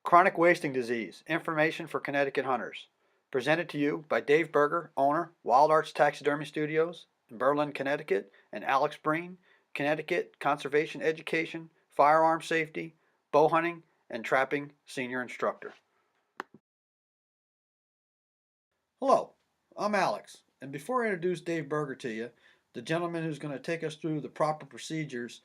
Chronic wasting disease, information for Connecticut hunters. Presented to you by Dave Berger, owner, Wild Arts Taxidermy Studios in Berlin, Connecticut, and Alex Breen, Connecticut Conservation Education, Firearm Safety, Bow Hunting, and Trapping Senior Instructor. Hello, I'm Alex, and before I introduce Dave Berger to you, the gentleman who's going to take us through the proper procedures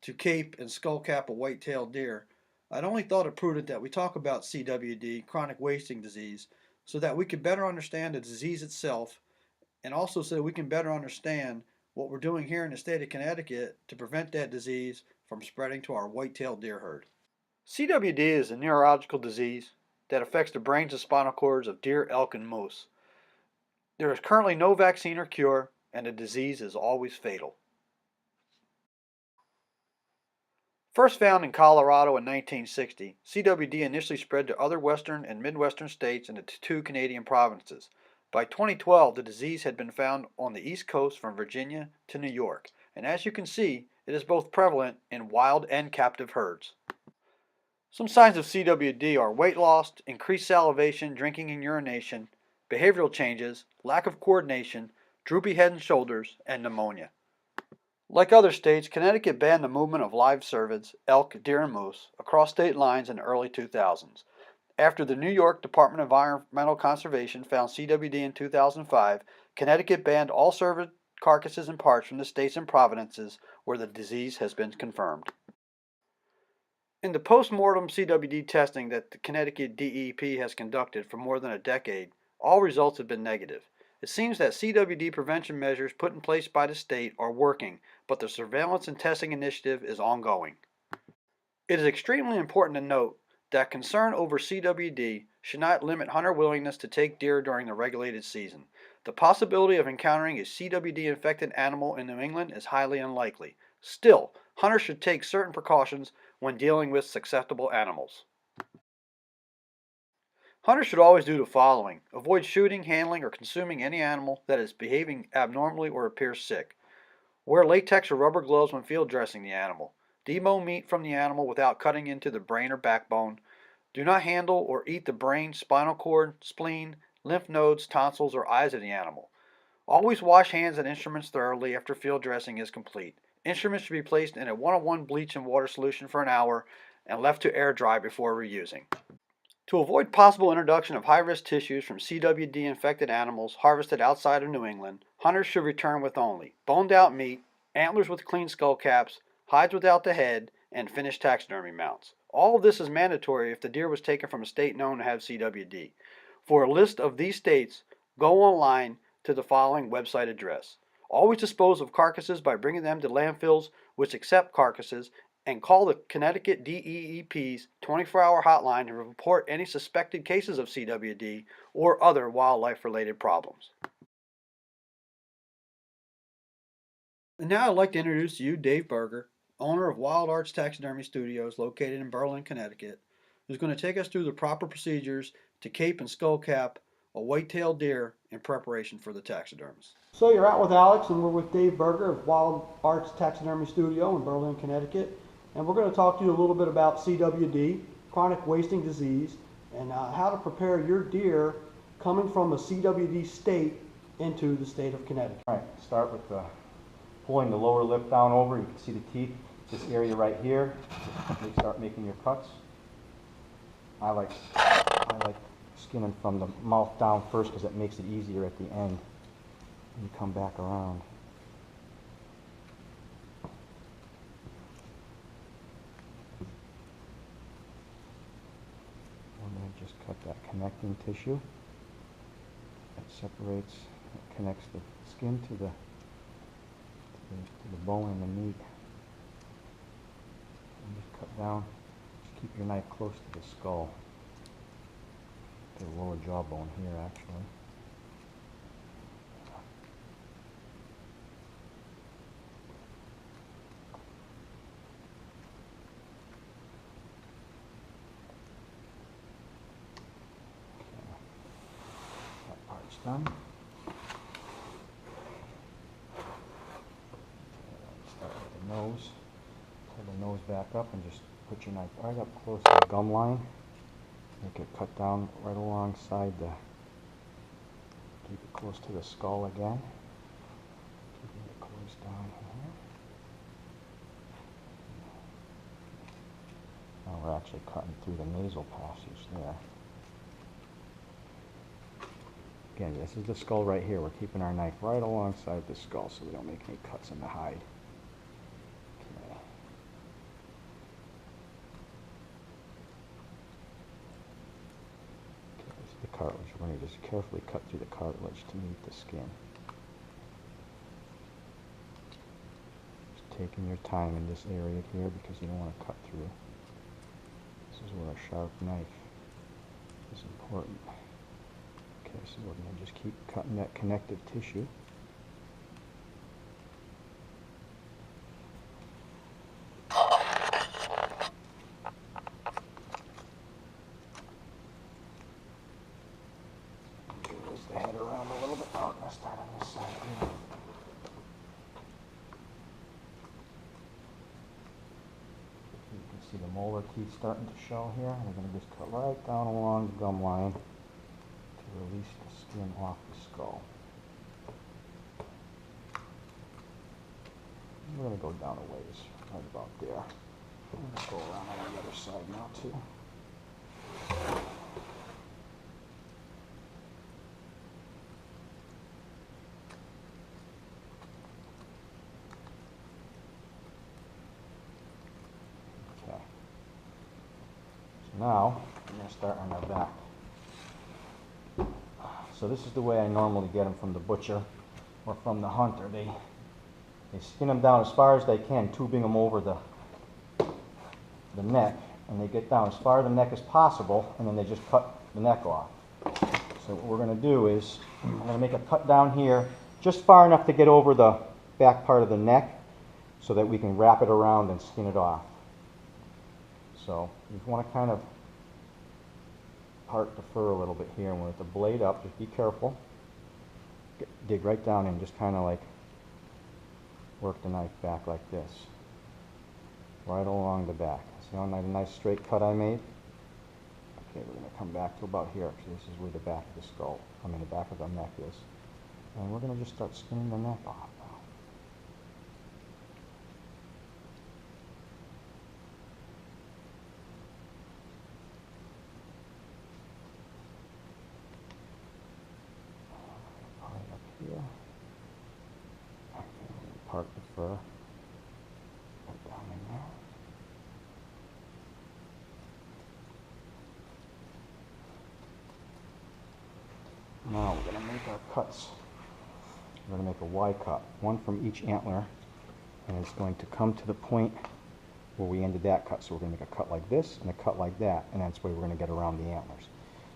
to cape and skull cap a white-tailed deer, I'd only thought it prudent that we talk about CWD, chronic wasting disease, so that we can better understand the disease itself, and also so that we can better understand what we're doing here in the state of Connecticut to prevent that disease from spreading to our white-tailed deer herd. CWD is a neurological disease that affects the brains and spinal cords of deer, elk, and moose. There is currently no vaccine or cure, and the disease is always fatal. First found in Colorado in 1960, CWD initially spread to other western and midwestern states and to 2 Canadian provinces. By 2012, the disease had been found on the East Coast from Virginia to New York, and as you can see, it is both prevalent in wild and captive herds. Some signs of CWD are weight loss, increased salivation, drinking and urination, behavioral changes, lack of coordination, droopy head and shoulders, and pneumonia. Like other states, Connecticut banned the movement of live cervids, elk, deer, and moose across state lines in the early 2000s. After the New York Department of Environmental Conservation found CWD in 2005, Connecticut banned all cervid carcasses and parts from the states and provinces where the disease has been confirmed. In the post-mortem CWD testing that the Connecticut DEP has conducted for more than a decade, all results have been negative. It seems that CWD prevention measures put in place by the state are working, but the surveillance and testing initiative is ongoing. It is extremely important to note that concern over CWD should not limit hunter willingness to take deer during the regulated season. The possibility of encountering a CWD-infected animal in New England is highly unlikely. Still, hunters should take certain precautions when dealing with susceptible animals. Hunters should always do the following. Avoid shooting, handling, or consuming any animal that is behaving abnormally or appears sick. Wear latex or rubber gloves when field dressing the animal. Debone meat from the animal without cutting into the brain or backbone. Do not handle or eat the brain, spinal cord, spleen, lymph nodes, tonsils, or eyes of the animal. Always wash hands and instruments thoroughly after field dressing is complete. Instruments should be placed in a 1:1 bleach and water solution for an hour and left to air dry before reusing. To avoid possible introduction of high-risk tissues from CWD-infected animals harvested outside of New England, hunters should return with only boned-out meat, antlers with clean skull caps, hides without the head, and finished taxidermy mounts. All of this is mandatory if the deer was taken from a state known to have CWD. For a list of these states, go online to the following website address. Always dispose of carcasses by bringing them to landfills which accept carcasses, and call the Connecticut DEEP's 24-hour hotline to report any suspected cases of CWD or other wildlife-related problems. And now I'd like to introduce to you Dave Berger, owner of Wild Arts Taxidermy Studios located in Berlin, Connecticut, who's going to take us through the proper procedures to cape and skull cap a white-tailed deer in preparation for the taxidermist. So you're out with Alex, and we're with Dave Berger of Wild Arts Taxidermy Studio in Berlin, Connecticut. And we're going to talk to you a little bit about CWD, chronic wasting disease, and how to prepare your deer coming from a CWD state into the state of Connecticut. All right, start with pulling the lower lip down over. You can see the teeth, this area right here. You start making your cuts. I like skinning from the mouth down first because it makes it easier at the end. And you come back around. Just cut that connecting tissue that separates, that connects the skin to the bone and the meat. And just cut down. Just keep your knife close to the skull, the lower jawbone here actually. Done. Start with the nose. Pull the nose back up and just put your knife right up close to the gum line. Make it cut down right alongside the, keep it close to the skull again. Keeping it close down here. Now we're actually cutting through the nasal passage there. Again, this is the skull right here. We're keeping our knife right alongside the skull so we don't make any cuts in the hide. Okay. This is the cartilage. We're going to just carefully cut through the cartilage to meet the skin. Just taking your time in this area here because you don't want to cut through. This is where a sharp knife is important. Okay, so we're going to just keep cutting that connective tissue. Move the head around a little bit. Oh, let's start on this side here. You can see the molar teeth starting to show here. We're going to just cut right down along the gum line to release the skin off the skull. We're going to go down a ways, right about there. Let's go around on the other side now too. Okay. So now, we're going to start on our back. So this is the way I normally get them from the butcher or from the hunter. They skin them down as far as they can, tubing them over the neck, and they get down as far the neck as possible, and then they just cut the neck off. So what we're going to do is, I'm going to make a cut down here, just far enough to get over the back part of the neck, so that we can wrap it around and skin it off. So you want to kind of part the fur a little bit here, and with the blade up, just be careful. Dig right down and just kind of like work the knife back like this, right along the back. See how nice straight cut I made? Okay, we're going to come back to about here, because this is where the back of the skull, the back of the neck is. And we're going to just start skinning the neck off now. Part up here. Part the fur. Put down in there. Now we're going to make our cuts. We're going to make a Y cut, one from each antler, and it's going to come to the point where we ended that cut. So we're going to make a cut like this and a cut like that, and that's the way we're going to get around the antlers.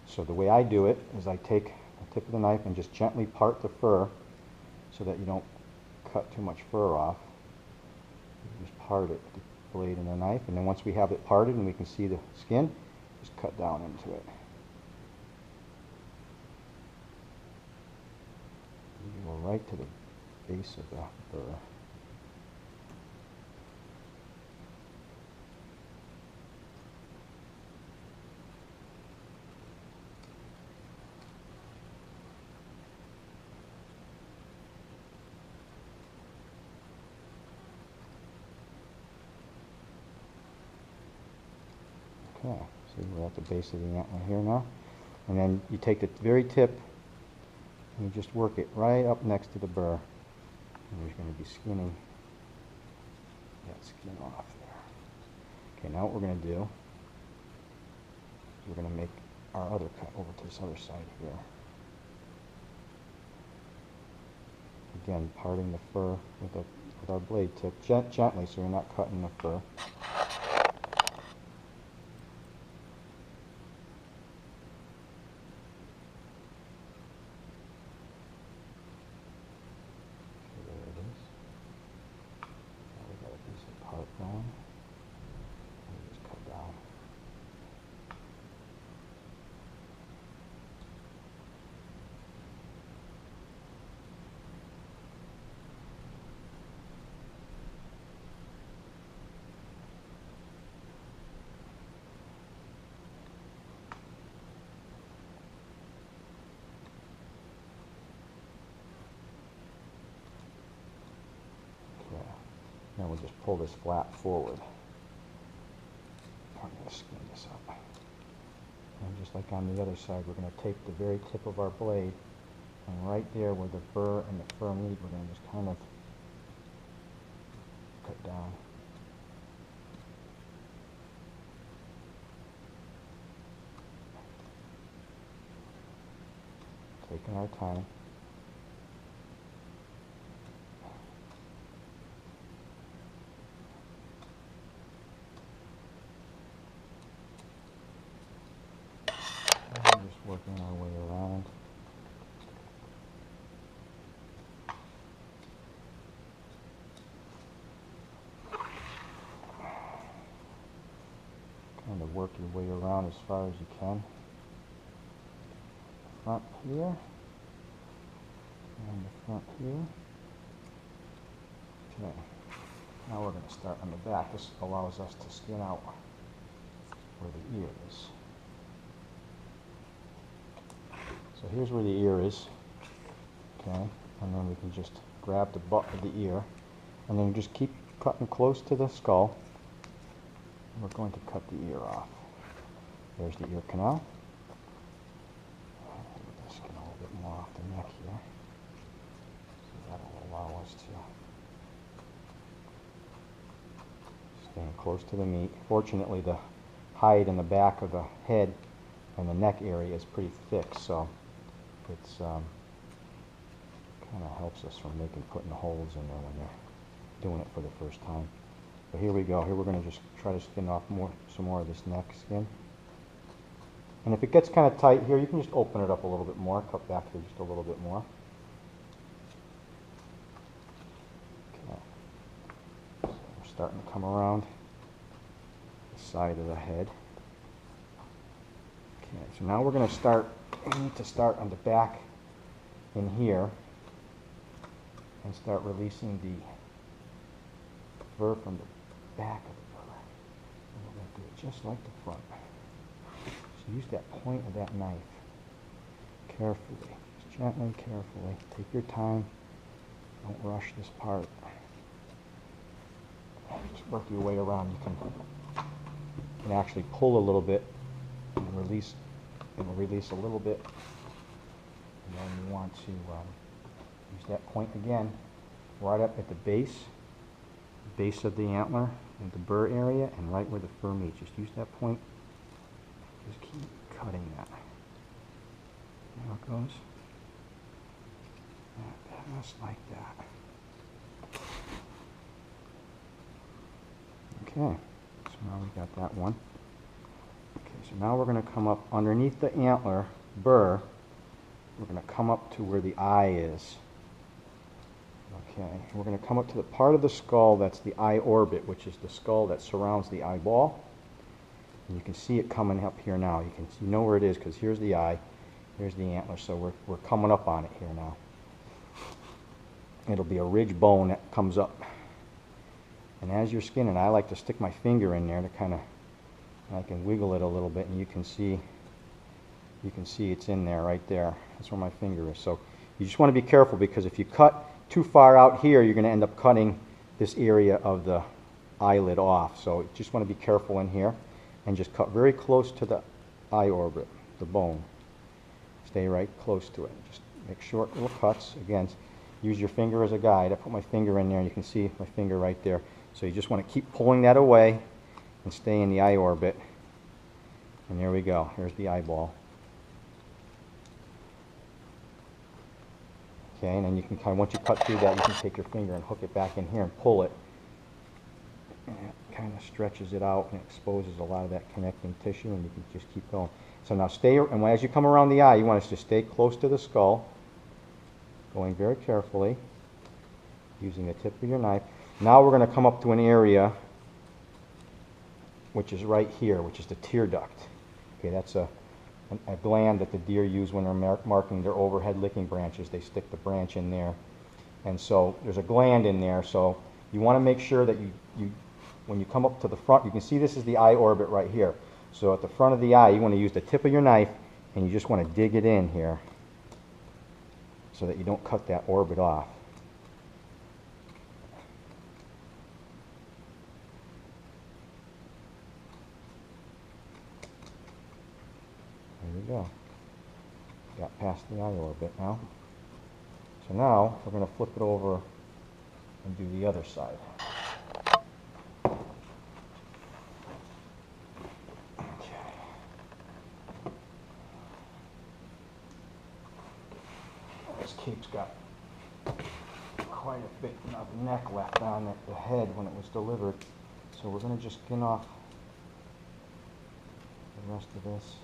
So the way I do it is I take the tip of the knife and just gently part the fur so that you don't cut too much fur off. You just part it with the blade and the knife, and then once we have it parted and we can see the skin, just cut down into it. You go right to the base of the fur. Okay, so we're at the base of the antler here now. And then you take the very tip and you just work it right up next to the burr. And you're going to be skinning that skin off there. Okay, now what we're going to do is we're going to make our other cut over to this other side here. Again, parting the fur with our blade tip gently so you're not cutting the fur. to just pull this flap forward. I'm going to skin this up. And just like on the other side, we're going to take the very tip of our blade, and right there where the burr and the fur meet, we're going to just kind of cut down. Taking our time. And just working our way around. Kind of work your way around as far as you can. Front here, and the front here. Okay, now we're going to start on the back. This allows us to skin out where the ear is. So here's where the ear is, okay, and then we can just grab the butt of the ear, and then just keep cutting close to the skull. We're going to cut the ear off. There's the ear canal. Skin a little bit more off the neck here. So that'll allow us to stand close to the meat. Fortunately, the hide in the back of the head and the neck area is pretty thick, so it's kind of helps us from putting the holes in there when they're doing it for the first time. But here we go. Here we're going to just try to skin off some more of this neck skin. And if it gets kind of tight here, you can just open it up a little bit more, cut back here just a little bit more. Okay. So we're starting to come around the side of the head. Okay, so now we're going to start, we need to start on the back in here and start releasing the fur from the back of the fur. And we're going to do it just like the front. So use that point of that knife carefully, just gently, carefully. Take your time. Don't rush this part. Just work your way around. You can actually pull a little bit and release. It'll release a little bit. And then you want to use that point again, right up at the base of the antler and the burr area, and right where the fur meets. Just use that point. Just keep cutting that. There it goes. Just like that. Okay, so now we got that one. Okay, so now we're going to come up underneath the antler burr. We're going to come up to where the eye is. Okay, we're going to come up to the part of the skull that's the eye orbit, which is the skull that surrounds the eyeball. And you can see it coming up here now. You know where it is because here's the eye, here's the antler. So we're coming up on it here now. It'll be a ridge bone that comes up. And as you're skinning, I like to stick my finger in there to kind of, I can wiggle it a little bit, and you can see it's in there right there. That's where my finger is. So you just want to be careful, because if you cut too far out here, you're going to end up cutting this area of the eyelid off. So you just want to be careful in here and just cut very close to the eye orbit, the bone. Stay right close to it. Just make short little cuts. Again, use your finger as a guide. I put my finger in there, and you can see my finger right there. So you just want to keep pulling that away and stay in the eye orbit. And there we go. Here's the eyeball. Okay, and then you can kind of, once you cut through that, you can take your finger and hook it back in here and pull it. And it kind of stretches it out and exposes a lot of that connecting tissue, and you can just keep going. So now stay, and as you come around the eye, you want to just stay close to the skull, going very carefully, using the tip of your knife. Now we're going to come up to an area which is right here, which is the tear duct. Okay, that's a gland that the deer use when they're marking their overhead licking branches. They stick the branch in there. And so there's a gland in there, so you want to make sure that when you come up to the front, you can see this is the eye orbit right here. So at the front of the eye, you want to use the tip of your knife, and you just want to dig it in here so that you don't cut that orbit off. we go. Got past the eye orbit now. So now we're going to flip it over and do the other side. Okay. This cape's got quite a bit of neck left on at the head when it was delivered. So we're going to just skin off the rest of this.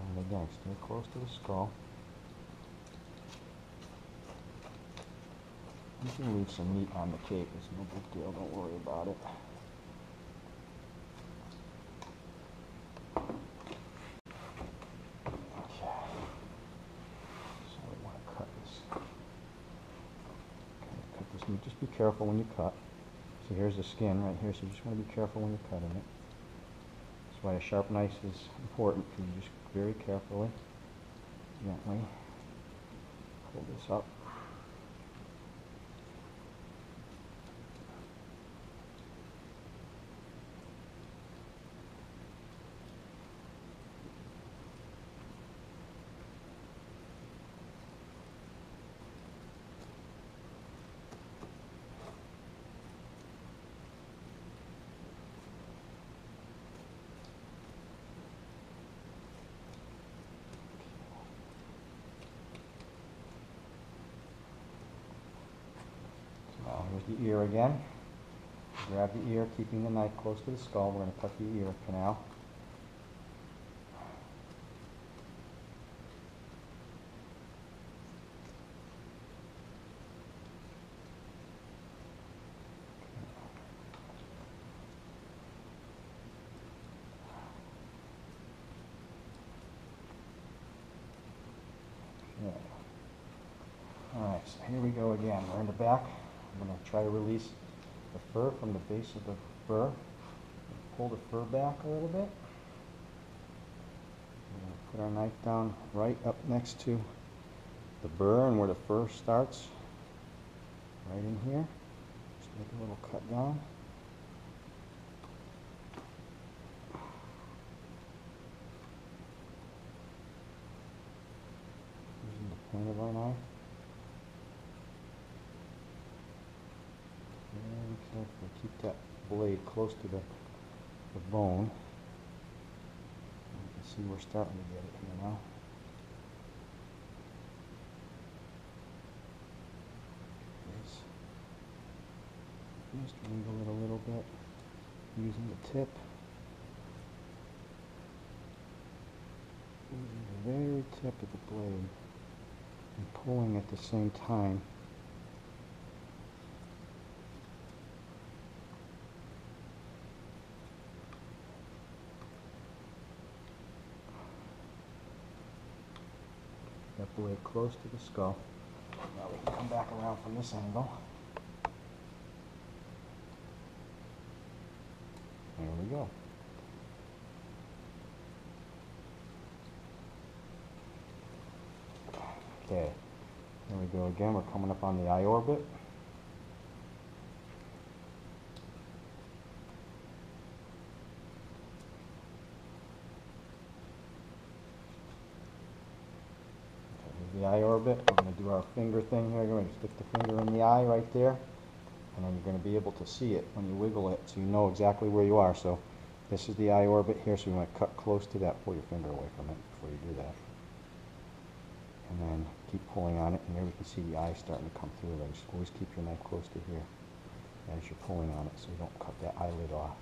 And again, stay close to the skull. You can leave some meat on the cape, it's no big deal, don't worry about it. Okay, so we want to cut this. Okay, cut this meat, just be careful when you cut. So here's the skin right here, so you just want to be careful when you're cutting it. That's why a sharp knife is important, because you just very carefully, gently pull this up. Here's the ear again. Grab the ear, keeping the knife close to the skull. We're going to cut the ear canal. Okay. Alright, so here we go again. We're in the back. I'm going to try to release the fur from the base of the fur. Pull the fur back a little bit. We're going to put our knife down right up next to the burr and where the fur starts. Right in here. Just make a little cut down. Using the point of our knife. Very careful. Keep that blade close to the bone. You can see we're starting to get it here now. Just wiggle it a little bit using the tip. Using the very tip of the blade and pulling at the same time. That blade close to the skull. Now we can come back around from this angle. There we go. Okay, there we go again. We're coming up on the eye orbit. The eye orbit. We're going to do our finger thing here. We're going to stick the finger in the eye right there, and then you're going to be able to see it when you wiggle it, so you know exactly where you are. So this is the eye orbit here, so you want to cut close to that. Pull your finger away from it before you do that, and then keep pulling on it, and there we can see the eye starting to come through. Just always keep your knife close to here as you're pulling on it, so you don't cut that eyelid off.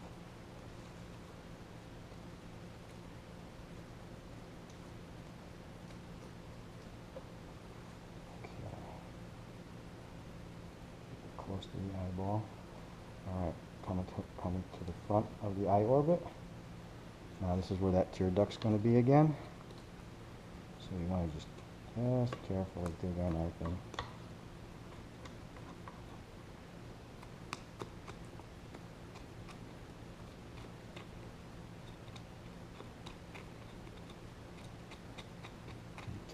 Close to the eyeball. Alright, coming to the front of the eye orbit. Now this is where that tear duct's going to be again. So you want to just carefully dig our knife in.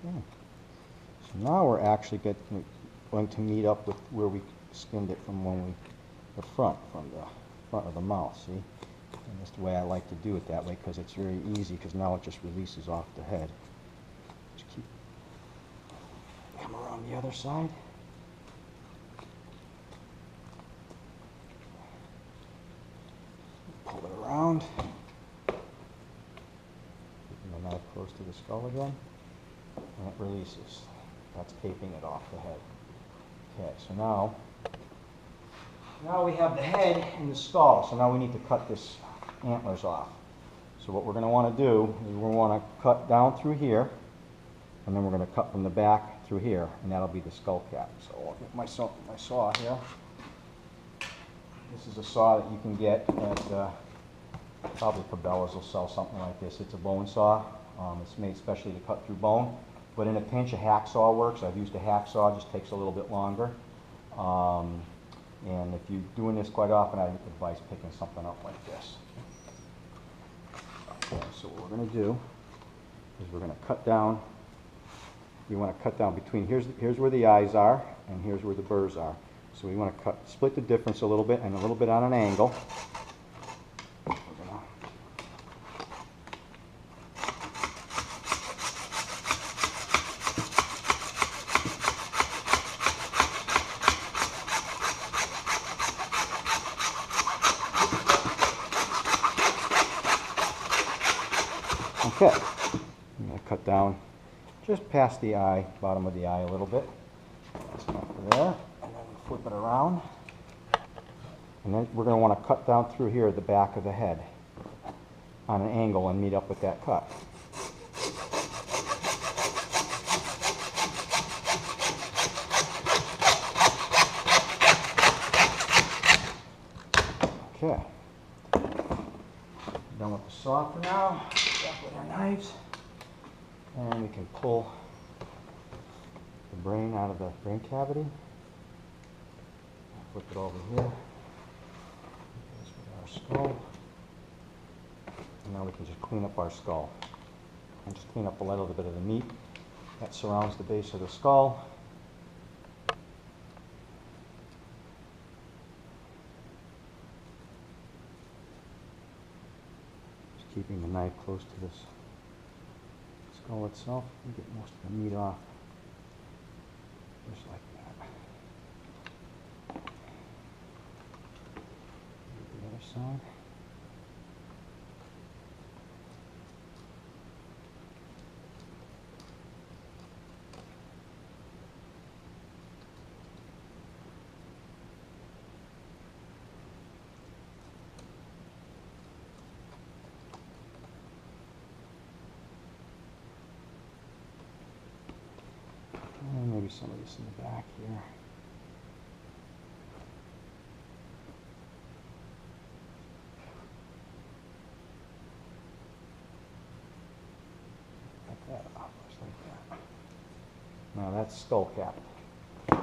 Okay. So now we're actually going to meet up with where we skinned it from when we the front, from the front of the mouth, see? And that's the way I like to do it that way, because it's very easy, because now it just releases off the head. Just keep, come around the other side. Pull it around. Keeping the knife close to the skull again, and it releases. That's caping it off the head. Okay, so now we have the head and the skull, so now we need to cut this antlers off. So what we're going to want to do is we're going to want to cut down through here, and then we're going to cut from the back through here, and that'll be the skull cap. So I'll get my saw here. This is a saw that you can get at probably Cabela's will sell something like this. It's a bone saw. It's made especially to cut through bone. But in a pinch, a hacksaw works. I've used a hacksaw, it just takes a little bit longer. And if you're doing this quite often, I advise picking something up like this. Okay, so what we're going to do is we're going to cut down. You want to cut down between, here's where the eyes are, and here's where the burrs are. So we want to split the difference a little bit, and a little bit on an angle. Okay, I'm going to cut down just past the eye, bottom of the eye a little bit. That's enough for there. And then flip it around. And then we're going to want to cut down through here at the back of the head on an angle and meet up with that cut. Okay. Done with the saw for now. Back with our knives. And we can pull the brain out of the brain cavity. Flip it over here. This with our skull. And now we can just clean up our skull. And just clean up a little bit of the meat that surrounds the base of the skull. Just keeping the knife close to this skull itself and get most of the meat off. Just like that. The other side. And maybe some of this in the back here. Cut that off, just like that. Now that's skull cap.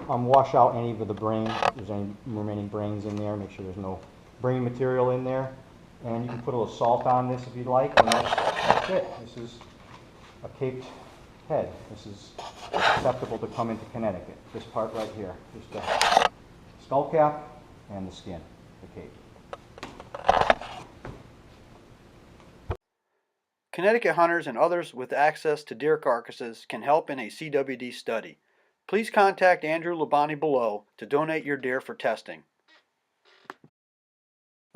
Wash out any of the brain, if there's any remaining brains in there, make sure there's no brain material in there. And you can put a little salt on this if you'd like, and that's it. This is a caped head. This is acceptable to come into Connecticut. This part right here, just the skull cap and the skin, the cape. Connecticut hunters and others with access to deer carcasses can help in a CWD study. Please contact Andrew Labonte below to donate your deer for testing.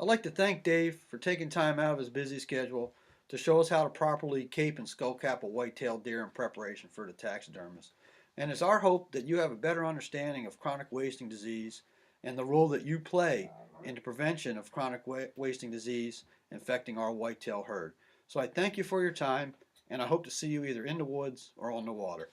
I'd like to thank Dave for taking time out of his busy schedule to show us how to properly cape and skull cap a white-tailed deer in preparation for the taxidermist. And it's our hope that you have a better understanding of chronic wasting disease and the role that you play in the prevention of chronic wasting disease infecting our whitetail herd. So I thank you for your time, and I hope to see you either in the woods or on the water.